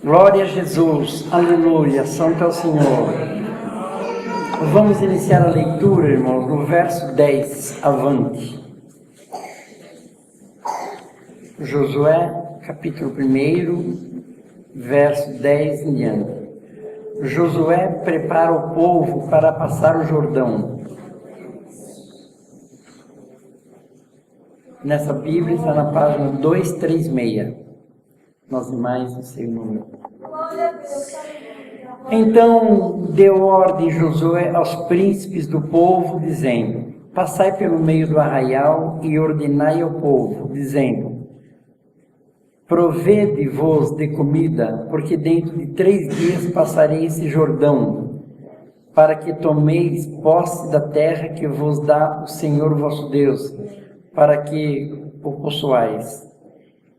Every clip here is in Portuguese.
Glória a Jesus, aleluia, santo é o Senhor. Vamos iniciar a leitura, irmãos, no verso 10, avante. Josué, capítulo 1, verso 10 em diante. Josué prepara o povo para passar o Jordão. Nessa Bíblia está na página 236. Nós demais, não sei o número. Então deu ordem Josué aos príncipes do povo, dizendo: passai pelo meio do arraial e ordenai ao povo, dizendo: provede-vos de comida, porque dentro de 3 dias passarei esse Jordão, para que tomeis posse da terra que vos dá o Senhor vosso Deus, para que o possuais.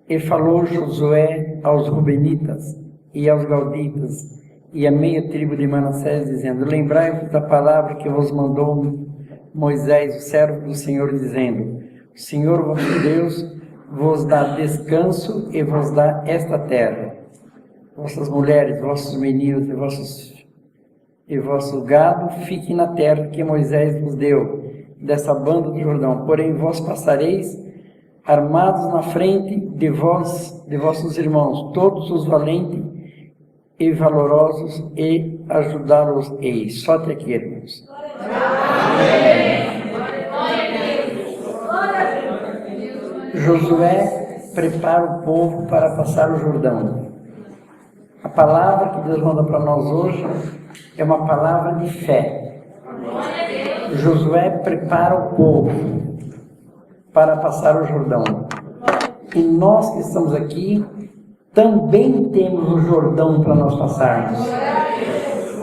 E falou Josué aos Rubenitas e aos Gauditas e à meia tribo de Manassés, dizendo: lembrai-vos da palavra que vos mandou Moisés, o servo do Senhor, dizendo: o Senhor vosso Deus vos dá descanso e vos dá esta terra. Vossas mulheres, vossos meninos e vosso gado fiquem na terra que Moisés vos deu, dessa banda do Jordão. Porém vós passareis armados na frente de vossos irmãos, todos os valentes e valorosos, e ajudá-los-eis. Só até aqui, irmãos. Josué prepara o povo para passar o Jordão. A palavra que Deus manda para nós hoje é uma palavra de fé. Josué prepara o povo para passar o Jordão. E nós que estamos aqui também temos o Jordão para nós passarmos.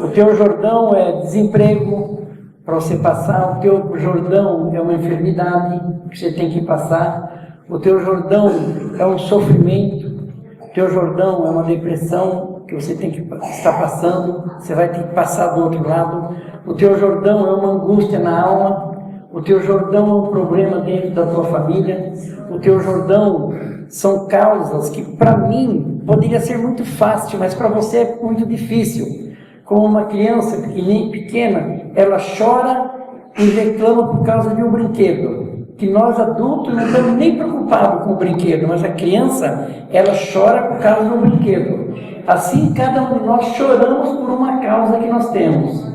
O teu Jordão é desemprego para você passar, o teu Jordão é uma enfermidade que você tem que passar, o teu Jordão é um sofrimento, o teu Jordão é uma depressão que você tem que estar passando, você vai ter que passar do outro lado, o teu Jordão é uma angústia na alma, o teu Jordão é um problema dentro da tua família, o teu Jordão são causas que para mim poderia ser muito fácil, mas para você é muito difícil. Como uma criança pequena, ela chora e reclama por causa de um brinquedo, que nós adultos não estamos nem preocupados com o brinquedo, mas a criança, ela chora por causa de um brinquedo. Assim, cada um de nós choramos por uma causa que nós temos.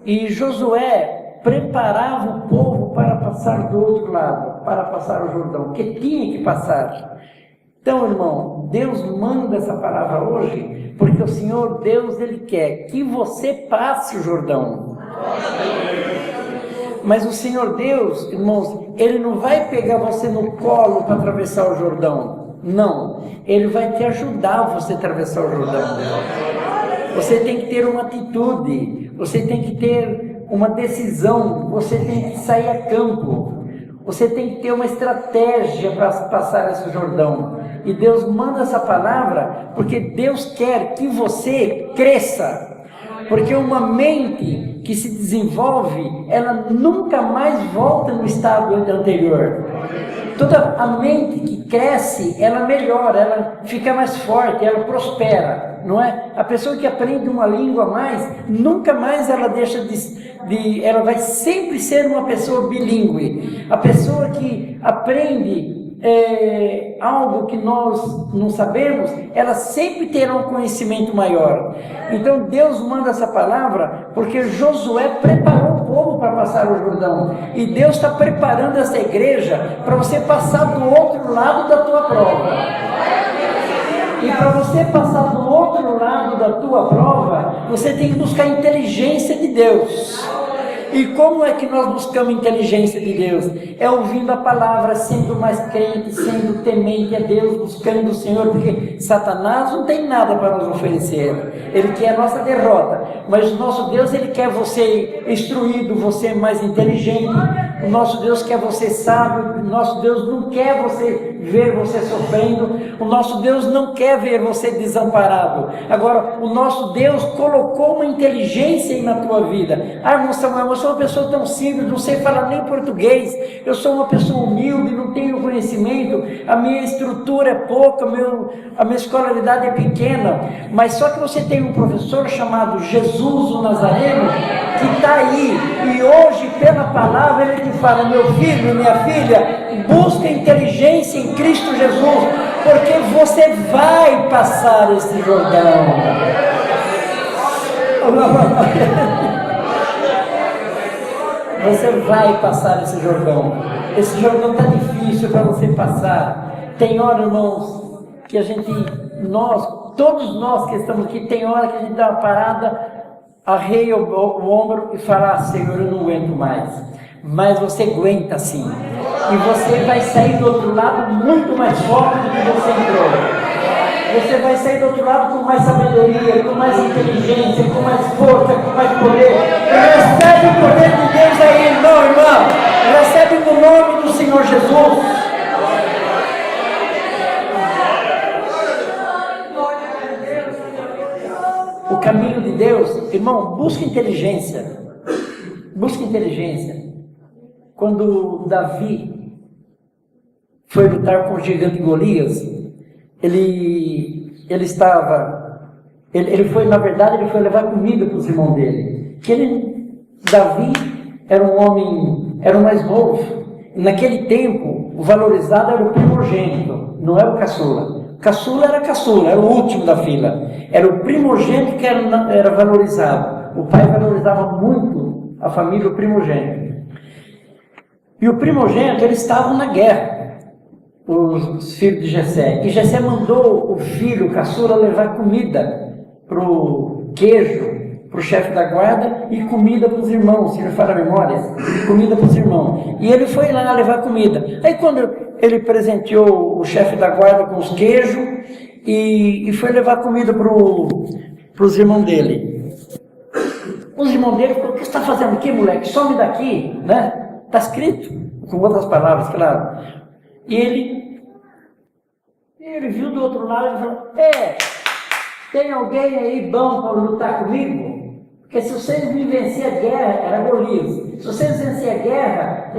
E Josué preparava o povo para passar do outro lado, para passar o Jordão, que tinha que passar. Então, irmão, Deus manda essa palavra hoje, porque o Senhor Deus, Ele quer que você passe o Jordão. Mas o Senhor Deus, irmãos, Ele não vai pegar você no colo para atravessar o Jordão. Não, Ele vai te ajudar a você atravessar o Jordão. Você tem que ter uma atitude, você tem que ter uma decisão, você tem que sair a campo, você tem que ter uma estratégia para passar esse Jordão. E Deus manda essa palavra porque Deus quer que você cresça, porque uma mente que se desenvolve, ela nunca mais volta no estado anterior. Toda a mente que cresce, ela melhora, ela fica mais forte, ela prospera, não é? A pessoa que aprende uma língua a mais, nunca mais ela deixa ela vai sempre ser uma pessoa bilíngue. A pessoa que aprende algo que nós não sabemos, ela sempre terá um conhecimento maior. Então Deus manda essa palavra porque Josué preparou o povo para passar o Jordão, e Deus está preparando essa igreja para você passar do outro lado da tua prova. E para você passar do outro lado da tua prova, você tem que buscar a inteligência de Deus. E como é que nós buscamos a inteligência de Deus? É ouvindo a palavra, sendo mais crente, sendo temente a Deus, buscando o Senhor, porque Satanás não tem nada para nos oferecer. Ele quer a nossa derrota. Mas o nosso Deus, Ele quer você instruído, você mais inteligente. O nosso Deus quer você sábio. O nosso Deus não quer você ver você sofrendo, o nosso Deus não quer ver você desamparado. Agora, o nosso Deus colocou uma inteligência aí na tua vida. Ah, irmão Samuel, eu sou uma pessoa tão simples, não sei falar nem português, eu sou uma pessoa humilde, não tenho conhecimento, a minha estrutura é pouca, a minha escolaridade é pequena, mas só que você tem um professor chamado Jesus o Nazareno, que está aí, e hoje pela palavra ele te fala: meu filho, minha filha, busca inteligência em Cristo Jesus, porque você vai passar esse Jordão. Você vai passar esse Jordão. Esse Jordão está difícil para você passar. Tem hora, irmãos, que todos nós que estamos aqui, tem hora que a gente dá uma parada, arreia o ombro e fala: ah, Senhor, eu não aguento mais. Mas você aguenta sim. E você vai sair do outro lado muito mais forte do que você entrou. Você vai sair do outro lado com mais sabedoria, com mais inteligência, com mais força, com mais poder. Recebe o poder de Deus aí, irmão, irmã. Recebe no nome do Senhor Jesus. O caminho de Deus, irmão, busca inteligência. Busca inteligência. Quando Davi foi lutar com o gigante Golias, ele foi levar comida para os irmãos dele. Davi era um homem, era o mais novo. Naquele tempo, o valorizado era o primogênito, não era o caçula. Caçula, era o último da fila. Era o primogênito que era valorizado. O pai valorizava muito a família, o primogênito. E o primogênito, eles estavam na guerra, os filhos de Jessé. E Jessé mandou o filho, o caçula, levar comida para o queijo, para o chefe da guarda, e comida para os irmãos, se não falha a memória, comida para os irmãos. E ele foi lá levar comida. Aí quando ele presenteou o chefe da guarda com os queijos, e foi levar comida para os irmãos dele. Os irmãos dele falaram: o que você está fazendo aqui, moleque? Some daqui, né? Está escrito, com outras palavras, claro. E ele viu do outro lado e falou: tem alguém aí bom para lutar comigo? Porque se vocês me vencer a guerra, era Golias, se vocês vencer a guerra,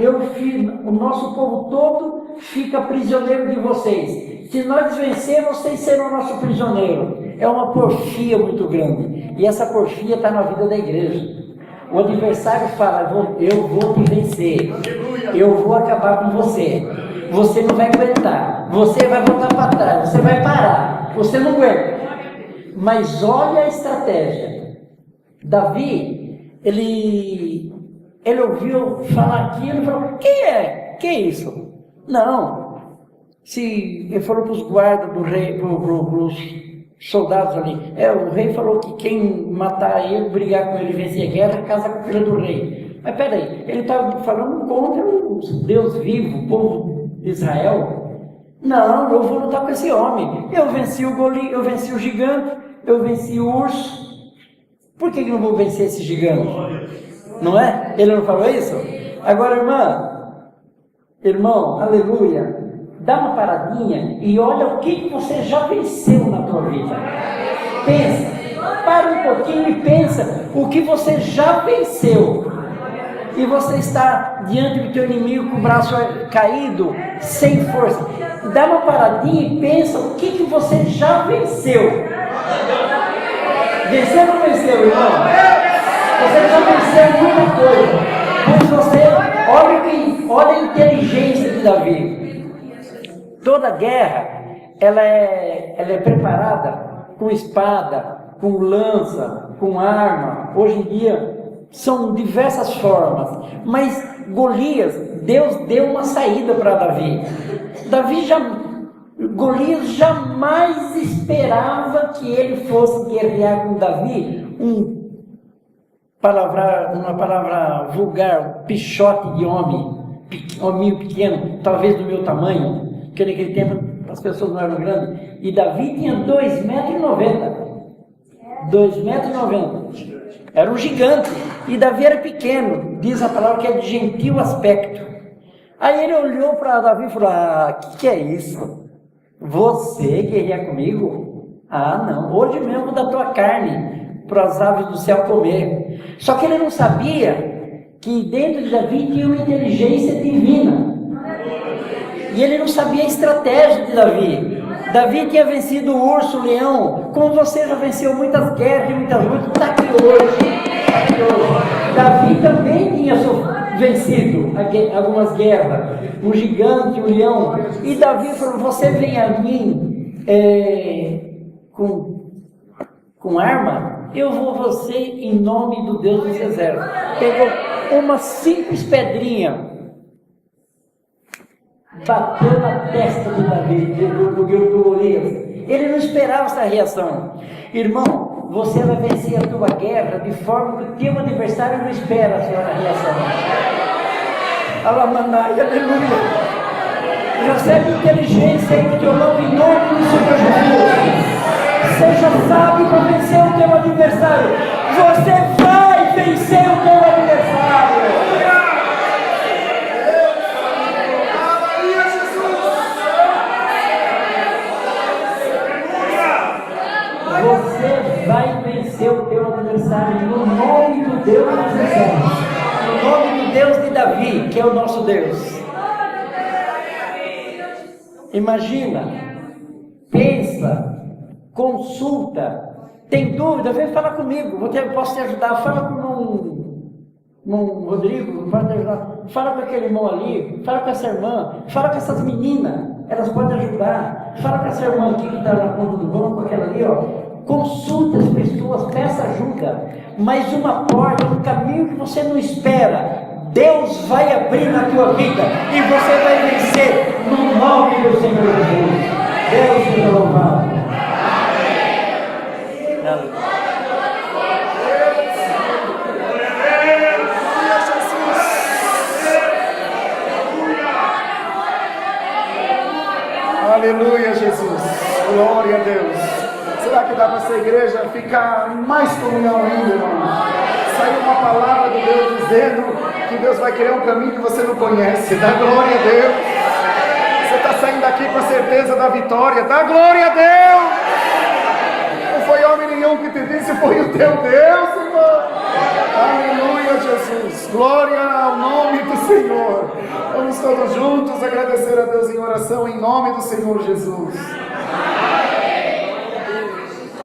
o nosso povo todo fica prisioneiro de vocês. Se nós vencermos, vocês serão nosso prisioneiro. É uma porfia muito grande. E essa porfia está na vida da igreja. O adversário fala: eu vou te vencer, eu vou acabar com você, você não vai aguentar, você vai voltar para trás, você vai parar, você não aguenta. Mas olha a estratégia. Davi, ele ouviu falar aquilo e falou: quem é? Que é isso? Não. Ele falou para os guardas do rei, para os soldados ali: o rei falou que quem matar ele, brigar com ele, vencer a guerra, casa com a filha do rei. Mas peraí, ele estava falando contra o Deus vivo, o povo de Israel. Não, eu vou lutar com esse homem. Eu venci o Golias, eu venci o gigante, eu venci o urso. Por que eu não vou vencer esse gigante? Não é? Ele não falou isso? Agora, irmão, aleluia. Dá uma paradinha e olha o que você já venceu na tua vida. Pensa, para um pouquinho e pensa o que você já venceu. E você está diante do teu inimigo com o braço caído, sem força. Dá uma paradinha e pensa o que você já venceu. Venceu ou não venceu, irmão? Você já venceu muita coisa. Mas olha a inteligência de Davi. Toda guerra, ela é preparada com espada, com lança, com arma. Hoje em dia, são diversas formas. Mas Golias, Deus deu uma saída para Davi. Golias jamais esperava que ele fosse guerrear com Davi. Uma palavra vulgar, pichote de homem pequeno, talvez do meu tamanho. Porque naquele tempo as pessoas não eram grandes. E Davi tinha 2,90 metros. 2,90 metros. Era um gigante. E Davi era pequeno. Diz a palavra que é de gentil aspecto. Aí ele olhou para Davi e falou: que é isso? Você guerrear comigo? Não, hoje mesmo da tua carne para as aves do céu comer. Só que ele não sabia que dentro de Davi tinha uma inteligência divina. E ele não sabia a estratégia de Davi. Davi tinha vencido o urso, o leão, como você já venceu muitas guerras e muitas lutas, está aqui hoje. Davi também tinha vencido algumas guerras, um gigante, um leão. E Davi falou: você vem a mim com arma, eu vou a você em nome do Deus dos exércitos. Pegou uma simples pedrinha, bateu na testa de Davi, do Golias. Ele não esperava essa reação. Irmão, você vai vencer a tua guerra de forma que o teu adversário não espera a sua reação. Alamanai, aleluia. Recebe inteligência aí do teu nome em nome do Senhor Jesus. Seja sábio para vencer o teu adversário. Você vai vencer o teu adversário. Você vai vencer o teu adversário no nome do Deus dos exércitos, no nome do Deus de Davi, que é o nosso Deus. Imagina, pensa, consulta, tem dúvida, vem falar comigo, posso te ajudar. Fala com o Rodrigo, pode te ajudar. Fala com aquele irmão ali, fala com essa irmã, fala com essas meninas, elas podem ajudar. Fala com essa irmã aqui que está na ponta do banco, aquela ali, ó. Consulte as pessoas, peça ajuda, mas uma porta, um caminho que você não espera, Deus vai abrir na tua vida e você vai vencer no nome do Senhor Jesus. Deus seja louvado. Aleluia, Jesus. Glória a Deus. Será que dá para essa igreja ficar mais comunhão ainda, irmão? Saiu uma palavra do Deus dizendo que Deus vai criar um caminho que você não conhece. Dá glória a Deus. Você está saindo daqui com a certeza da vitória. Dá glória a Deus. Não foi homem nenhum que te disse, foi o teu Deus, irmão. Aleluia, Jesus. Glória ao nome do Senhor. Vamos todos juntos agradecer a Deus em oração em nome do Senhor Jesus.